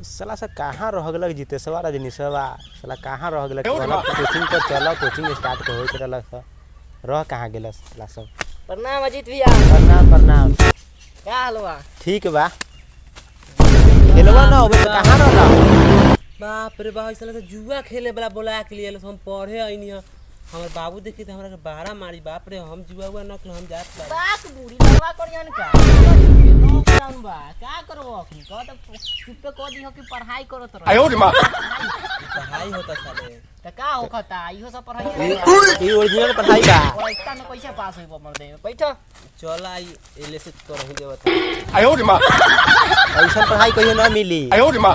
साला सा कहाँ रह गलक जीते सवा रजनीशवा साला कहाँ रह गलक कोचिंग पर चलो कोचिंग स्टार्ट हो रहल रह कहाँ गेल साला सब। प्रणाम अजीत भैया। प्रणाम प्रणाम। क्या हाल बा? ठीक बा। खेलवा ना अबे कहाँ रहल? बाप रे बाप साला तो जुआ खेले वाला बोला के लिए हम पढ़े आइनी है। हमर बाबू देखी त हमरा के 12 मारी बाप रे हम जुआ हुआ न हम जात बा। बाक बूढ़ी लगवा करियन का लॉकडाउन बा का करबो अखनी कह त चुप पे कह दियो कि पढ़ाई करत रह। आयो रे मां पढ़ाई होता साले त का होखता इहो सब पढ़ाई ई ओरिजिनल पढ़ाई बा। और इतना में कैसे पास होइबो मर दे बैठ चल आई एले से करही देवत। आयो रे मां ऐसा पढ़ाई कहियो ना मिली। आयो रे मां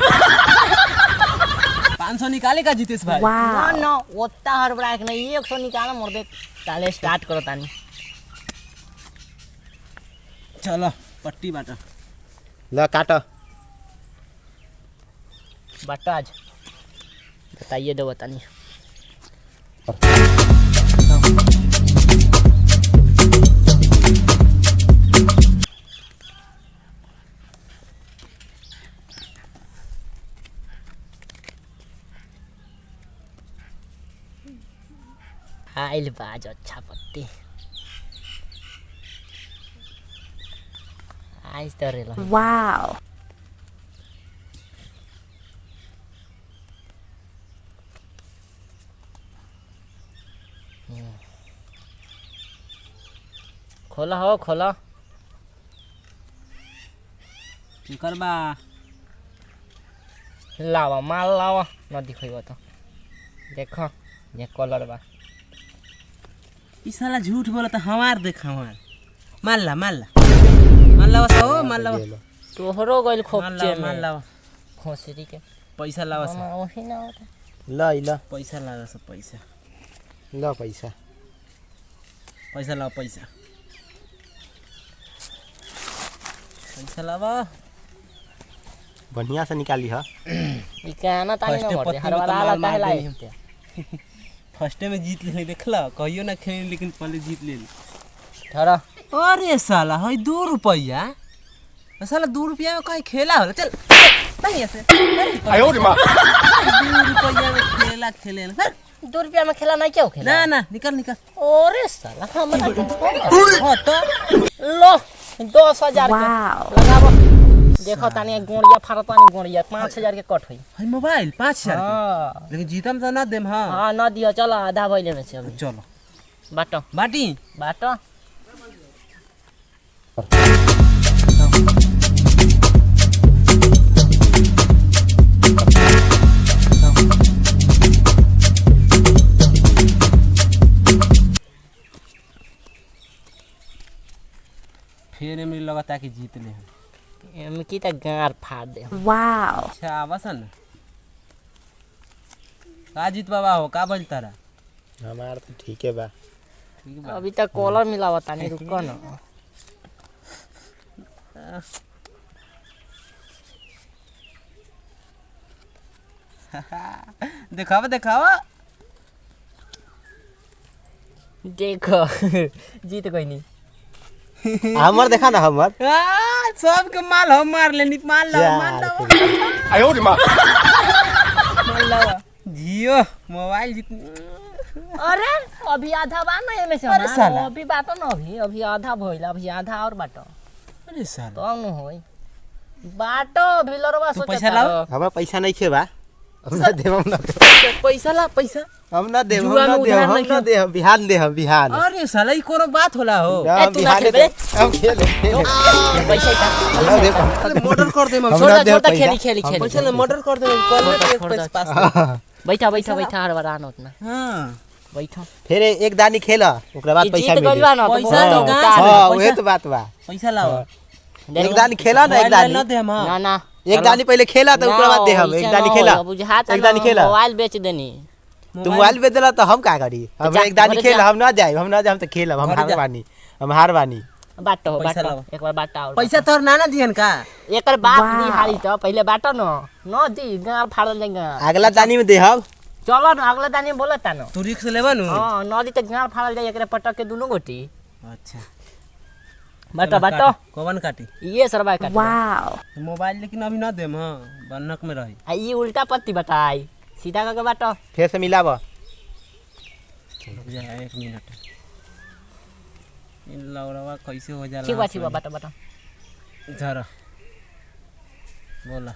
500 निकाले का जीतेश भाई। ना ना ओत्ता हड़बड़ा के नहीं 100 निकाल मर दे ताले स्टार्ट करो तानी। चलो पट्टी बाटा ल काट बाटा आज बताइए दो बतानी। आइल बाज अच्छा पत्ती आइस तरेला। Wow. खोला हो खोला की करबा लावा माल लावा न दिखइबो तो देखो ये कलर बा। ई साला झूठ बोला त हमार देख हमार मान ला बस हो मान ला तोहरो गइल खोपचे में मान ला खोसरी के पैसा लावा मामा वही ना होता। ल पैसा लावा सब पैसा ल पैसा पैसा लावा पैसा पैसा लावा बढ़िया से निकाली ह। ई कहना तानी फर्स्ट ना मरते पत्ती हर में बार तो आला माल मार कहला देनी फर्स्ट में जीत ले देखला कहियो ना खेल लेकिन पहले जीत ले। धरा अरे साला हई 2 रुपया साला 2 रुपया में कहीं खेला होला चल नहीं ऐसे आयो रे मां 2 रुपया में खेला खेले ना 2 रुपया में खेला नहीं क्यों खेला ना ना निकल ओरे साला हमरा हो तो लो 10,000 Wow. के लगाबो देखो तानी गोड़िया फारतानी गोड़िया 5,000 के कट होई। हई मोबाइल 5000 हां लेकिन जीतम तो ना देम हां हां न दियो चलो आधा भइले में से अभी चलो बाटो बाटी बाटो फिर में लगता कि जीत ले एम की त गार फाड़ दे। Wow. अच्छा आवासन का जीत बाबा हो का बज तारा हमार तो ठीक है बा। ठीक बा अभी तक कॉलर मिलावा तानी रुको ना देखावा देखो जीत गई नहीं। हमर देखा ना हमर सबके माल हम मार लेनी माल लाओ आयो रे मां माल लाओ जियो मोबाइल जीत अरे अभी आधा बा ना एमे से अरे साला। अभी बाटो ना अभी आधा भइल अभी आधा और बाटो अरे साला तो न होई बाटो भिलरवा तू सोचा पैसा लाओ? हमरा पैसा नहीं खे बा। हम ना देव हम ना पैसा ला पैसा हम ना देव जुआ में उधार हम नहीं ना देव बिहान दे हम बिहान अरे साला ई कोनो बात होला हो ए, तू ना खेल बे। हम खेले पैसा का ना देव अरे मर्डर कर दे हम हम छोटा ना देव छोटा पैसा। खेली पैसा ले मर्डर कर दे कॉल में एक पैसा पास बैठा बैठा बैठा हर बार आना उतना हां बैठो फिर एक दानी खेला ओकरा बाद पैसा जीत मिली। गइल बा ना तो पैसा बहुत तो होता गाँव है। से। हां पैसा- वही तो बात बा। पैसा लाओ एक दानी खेला ना एक मोबाइल ना दानी दे हम ना ना एक दानी पहले खेला तो ओकरा बाद दे हम एक दानी खेला एक दानी खेला मोबाइल बेच देनी तू मोबाइल बेच देला तो हम का करी हम जा, एक दानी घरे खेला जा। हम ना जाए हम तो खेलब हम घरे हार जा। बानी हम हार बानी। बाटो पैसा बाटो लाओ। एक बार बाटा और पैसा तोर नाना दिहन का एकर बात वाह। दी हारी तो पहले बाटो न दी गाल फाड़ल जाएगा अगला दानी में दे हम चलो न अगला दानी बोलता न तू रिक्स लेबा नु हां नदी त गाल फाड़ल जाए एकरे पटक के दुनु गोटी अच्छा बाटो बाटो कौन काटी ये सरबा काट मोबाइल लेकिन अभी ना देम हां बनक में रही आ ये उल्टा पत्ती बताई सीधा करके बाटो फिर से मिलाबो रुक जा 1 मिनट इन लौरवा कैसे हो जाला ठीक बा बाटो बाटो धर बोला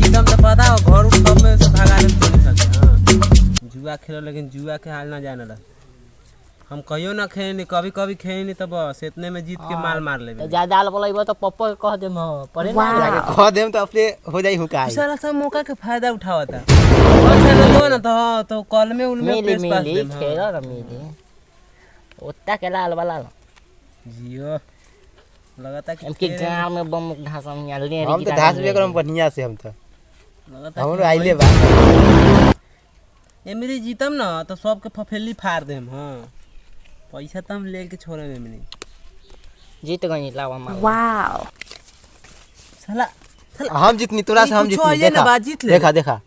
एकदम तो पता हो घर उठ सब में से भागा ले तो नहीं सकते हां जुआ खेलो लेकिन जुआ के हाल ना जाने ला हम कहियो ना खेनी कभी कभी खेनी तो बस इतने में जीत के माल मार लेबे तो ज्यादा आल बोलैबो तो पप्पो के कह देम पड़े ना जाके कह देम तो अपने हो जाई हुकाई साला सब मौका के फायदा उठावता और चलो दो ना तो कॉल में उनमें मिली पेश पास मिली देम खेलो ना मिली ओत्ता के लाल वाला जियो लगाता कि इनके गांव में बम ढासा में ले हम तो घास भी करम बढ़िया से हम तो लगाता हम आइले बा ए मेरी जीतम ना तो सबके फफेली फाड़ देम हां पैसा तो हम लेके छोड़े में नहीं जीत गई लावा मार साला हम जितनी तोरा से हम कुछो जितनी आइए ना बात जीत ले देखा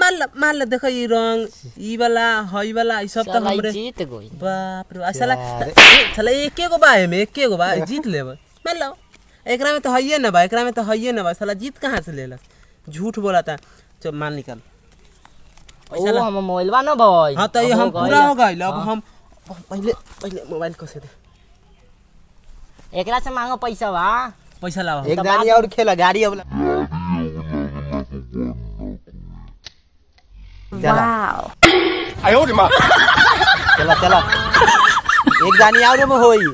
मान ले देखो ये रंग ई वाला हई वाला ई सब तो साला हमरे जीत गई बाप रे साला साला एके गो बा में एके गो बा जीत लेब मान लो एकरा में तो हइए ना बा एकरा में तो हइए ना बा साला जीत कहां से लेला झूठ बोला था चल मान निकल ओ हम मोबाइल बा ना भाई हां तो ये हम पूरा हो गइल अब हम पहले मोबाइल कसे दे एकरा से मांगो पैसा बा पैसा लाओ एक दानी और खेला गाड़ी अब चला एक दानी और में होई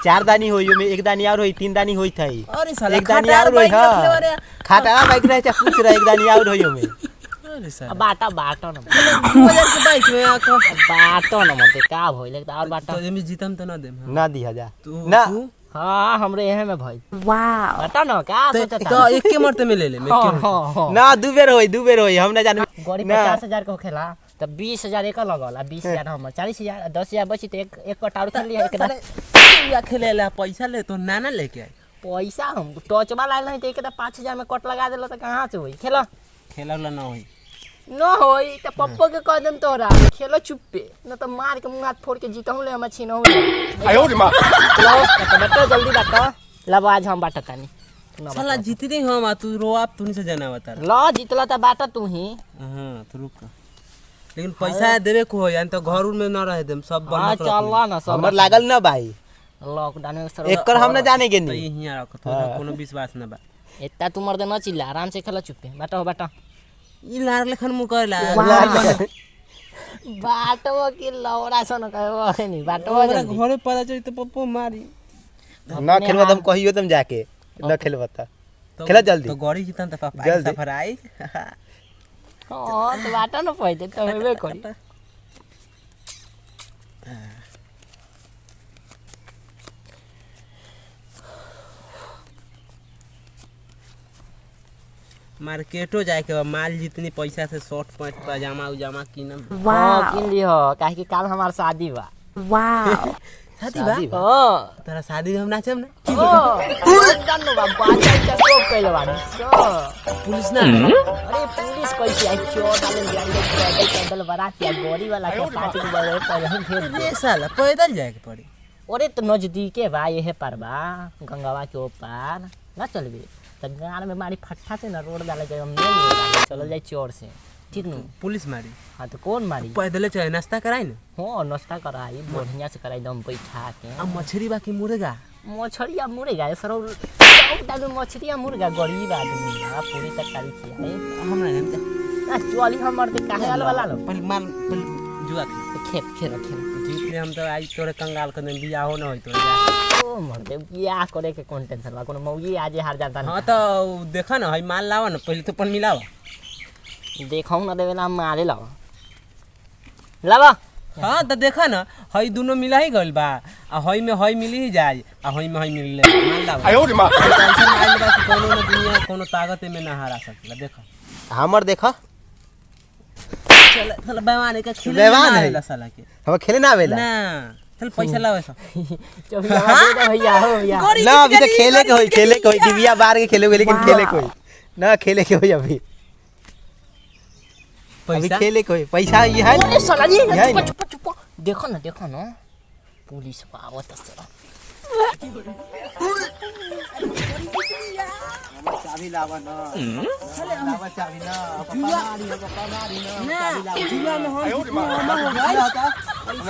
4 दानी होई में एक दानी और होई 3 दानी होई थई अरे साला एक दानी और होई हां खाटा बाइक रहे छ कुछ रहे एक दानी और होई में अरे साला बाटा बाटो न 2000 के बाइक में आको बाटो न मते का भइले त और बाटा तो एमे जीतम त ना देम ना दी हजार तू ना हां हमरे एहे में भाई वाह बाटा न का सोचता तो एक के मरते में ले ले मैं के ना दू बेर होई हम ना जाने गड़ी 50000 को खेला तब 20000 एक लगल 20000 हम 40000 10000 बची तो एक कटार खेल लिया एक या खेलेला पैसा ले तो नाना लेके आए पैसा हम टच वाला नहीं तो एक 5000 में कट लगा देलो तो कहां से होई खेला खेलला ना होई न होई तो पप्पो के कह देम तोरा खेलो चुप्पे न तो मार के मुंह हाथ फोड़ के जीतहु ले हम छीनहु ले आयो रे मां चलो तो बेटा जल्दी बाटो लब आज हम बाटो तानी साला जीत रे हम आ तू रो आप तू से जाना बता ल जीतला त बाटो तू ही हां तो रुक लेकिन पैसा देवे को हो यानी तो घर में ना रह देम सब हां चलला ना सब हमर लागल ना भाई लॉकडाउन में सर एकर हम ना जाने के तो नहीं यहीं रख तोरा कोनो विश्वास ना बा एत्ता तू मर्द न चिल्ला आराम से खेला चुप्पे बाटो बाटो ई लार लेखन मु कहला बाटो के लौड़ा सन कहबो नहीं बाटो जल्दी घरे पता चली तो पप्पो मारी ना खेलबा तुम कहियो तुम जाके ना खेलबा खेला जल्दी तो गड़ी जीतन त पापा जल्दी। सफर आई हां तो बाटो न पइते तो हेबे करी मार्केटो जाए के बा, माल जितनी पैसा से शर्ट पैंट पजामा उजामा किनम हां किन लियो काहे कि काल हमार शादी बा शादी बा हां तोरा शादी में हम नाचम ना जाननो बा बाजा के सब कइले बानी पुलिस ना अरे पुलिस कैसे आई चोर डाले गाड़ी के पैदल बारात या गोरी वाला के 5 के बड़े पहले ही भेज दे रे साला पैदल जाए के पड़ी अरे तो नजदीके बा यहे पर बा गंगावा के ऊपर ना चलबे त गाड़ में मारी फट्टा से ना रोड डाले जाए हम नहीं चल जाए चोर से ठीक न पुलिस मारी हां तो कौन मारी पैदल चले नाश्ता कराई ना हां नाश्ता कराई बढ़िया से कराई दम बैठा के अब मछली बाकी मुर्गा मछलिया मुर्गा सरो सब डाल मछलिया मुर्गा गरीब आदमी बा पूरी तरकारी खियाए हमरा हम त ना चली हमर के काहे वाला लो पहले माल पहले जुआ खेत खेत जीत ले हम तो आज तोरे कंगाल कर देम बियाह हो ना होई तोरे ओ मर्दे बियाह करे के कौन टेंशन बा कोनो मौगी आज हार जाता हां तो देखा ना हई माल लावा ना पहले तो पन मिलावा देखौ ना देवेला हम मारे लावा लावा हां तो देखा ना हई दोनों मिला ही गइल बा आ हई में हई मिली ही जाए आ हई में हई मिल ले माल लावा आयो रे मां टेंशन आइल बा कि कोनो ना दुनिया कोनो ताकत में ना हारा सकेला देखा हमर देखा चल चल बेवान के खेले बेईमान ना है। आवेला साला के हम खेले ना आवेला ना चल पैसा लावे सा चबिया दे दे भैया हो भैया ना अभी तो खेले के होई डिबिया बार के खेले हुए लेकिन खेले के होई ना खेले के होई अभी पैसा खेले के होई पैसा ये है अरे साला जी यही चुप चुप चुप देखो ना पुलिस आवत सर चाबी लावा ना लावा चाबी ना पनारी हो पनारी ना चाबी लावा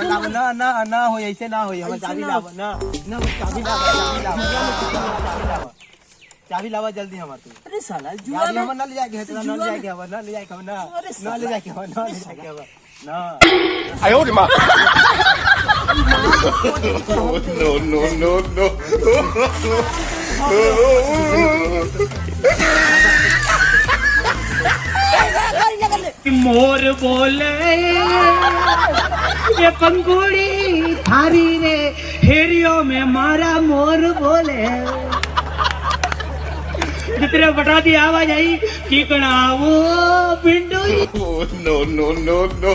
लावा ना ना ना हो ऐसे ना हो हम चाबी लावा ना ना चाबी लावा चाबी लावा जल्दी हमार तू अरे साला जुआ में हम ना ले जाके ना ले जाके हम ना ले जाके हम ना ना ले जाके हम ना ले जाके हम ना आयो रे मां no no no no मोर बोले ये पंगुड़ी थारी रे हेरियो में मारा मोर बोले जितने बटा दी आवाज आई कि कणावो पिंडू no no no no